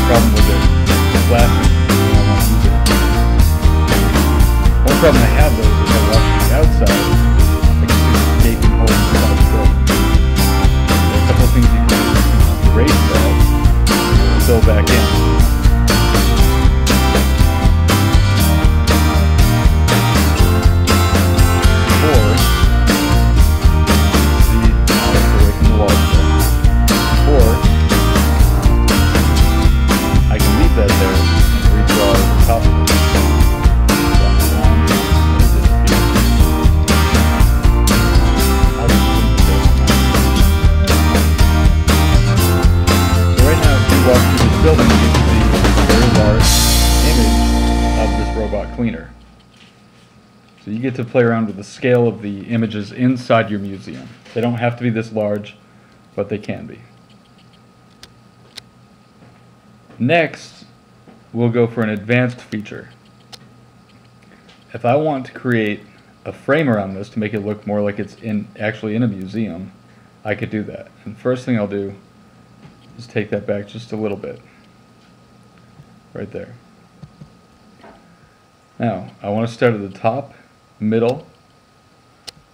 problem with it flashing when I want to use it. One problem I have though is if I watch from the outside, I can see the gaping holes inside the building. There are a couple of things you can do. You can erase that and fill back in. Building, you can see a very large image of this robot cleaner. So you get to play around with the scale of the images inside your museum. They don't have to be this large, but they can be. Next, we'll go for an advanced feature. If I want to create a frame around this to make it look more like it's actually in a museum, I could do that. And first thing I'll do is take that back just a little bit. Right there. Now, I want to start at the top, middle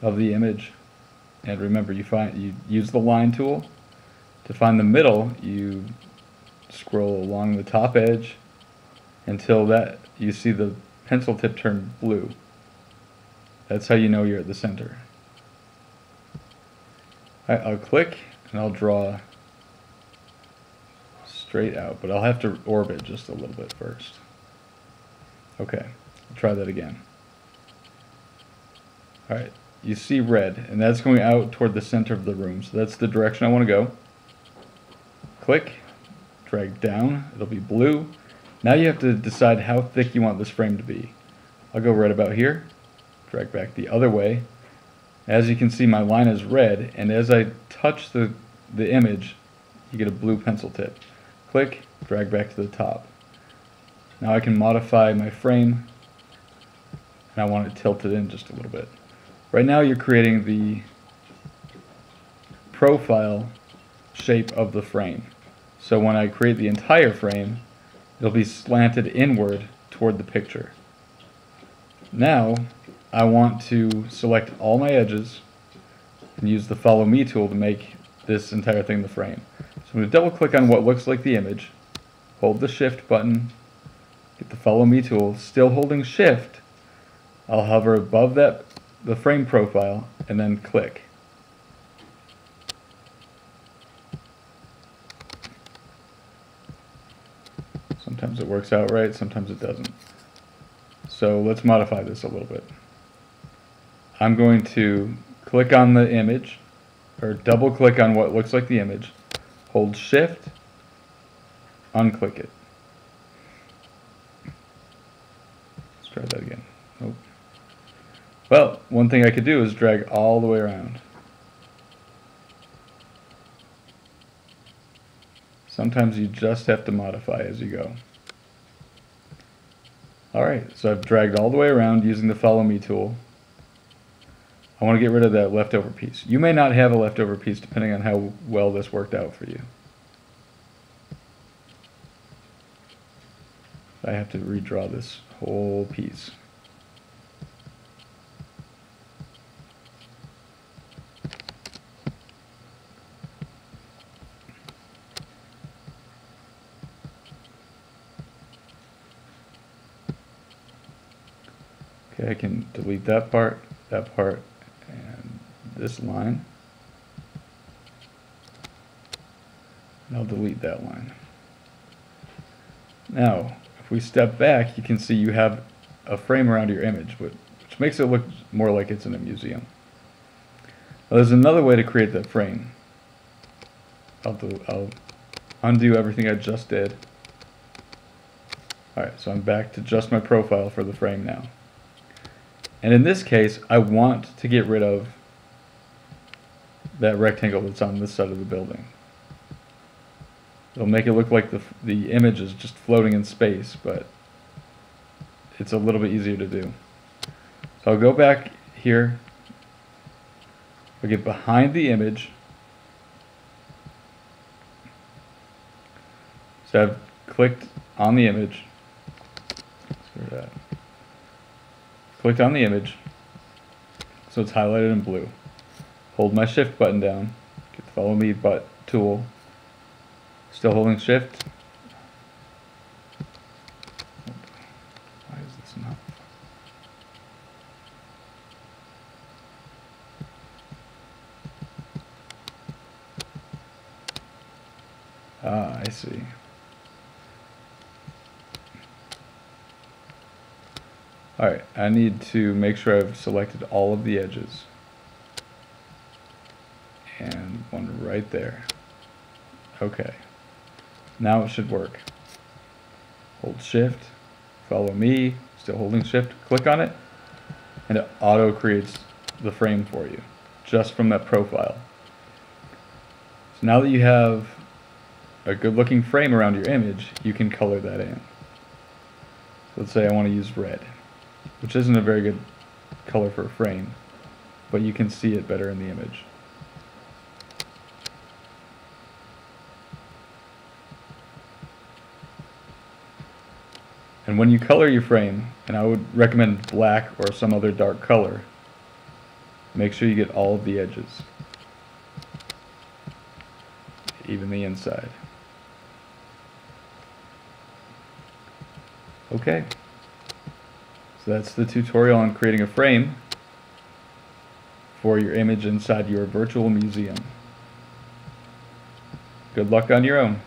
of the image, and remember, you use the line tool. To find the middle, you scroll along the top edge until you see the pencil tip turn blue. That's how you know you're at the center. I'll click and I'll draw straight out, but I'll have to orbit just a little bit first. Okay, I'll try that again. Alright, you see red, and that's going out toward the center of the room, so that's the direction I want to go. Click, drag down, it'll be blue. Now you have to decide how thick you want this frame to be. I'll go right about here, drag back the other way. As you can see, my line is red, and as I touch the image, you get a blue pencil tip. Click, drag back to the top. Now I can modify my frame, and I want it tilted in just a little bit. Right now you're creating the profile shape of the frame. So when I create the entire frame, it'll be slanted inward toward the picture. Now I want to select all my edges and use the Follow Me tool to make this entire thing the frame. So I'm going to double click on what looks like the image, hold the Shift button, get the Follow Me tool, still holding Shift. I'll hover above the frame profile and then click. Sometimes it works out right, sometimes it doesn't. So let's modify this a little bit. I'm going to click on the image, or double click on what looks like the image, hold Shift, unclick it. Let's try that again. Nope. Well, one thing I could do is drag all the way around. Sometimes you just have to modify as you go. Alright, so I've dragged all the way around using the Follow Me tool. I want to get rid of that leftover piece. You may not have a leftover piece depending on how well this worked out for you. I have to redraw this whole piece. Okay, I can delete that part, and this line. And I'll delete that line. Now, if we step back, you can see you have a frame around your image, which makes it look more like it's in a museum. Now, there's another way to create that frame. I'll undo everything I just did. Alright, so I'm back to just my profile for the frame now. And in this case, I want to get rid of that rectangle that's on this side of the building. It'll make it look like the image is just floating in space, but it's a little bit easier to do. So I'll go back here, I'll get behind the image. So I've clicked on the image. Clicked on the image, so it's highlighted in blue. Hold my shift button down, get the follow me tool, still holding shift. Why is this not? Ah, I see. Alright, I need to make sure I've selected all of the edges. And one right there. Okay. Now it should work. Hold shift, follow me, still holding shift, click on it, and it auto creates the frame for you, just from that profile. So now that you have a good looking frame around your image, you can color that in. So let's say I want to use red, which isn't a very good color for a frame, but you can see it better in the image. And when you color your frame, and I would recommend black or some other dark color, make sure you get all of the edges, even the inside. Okay, so that's the tutorial on creating a frame for your image inside your virtual museum. Good luck on your own.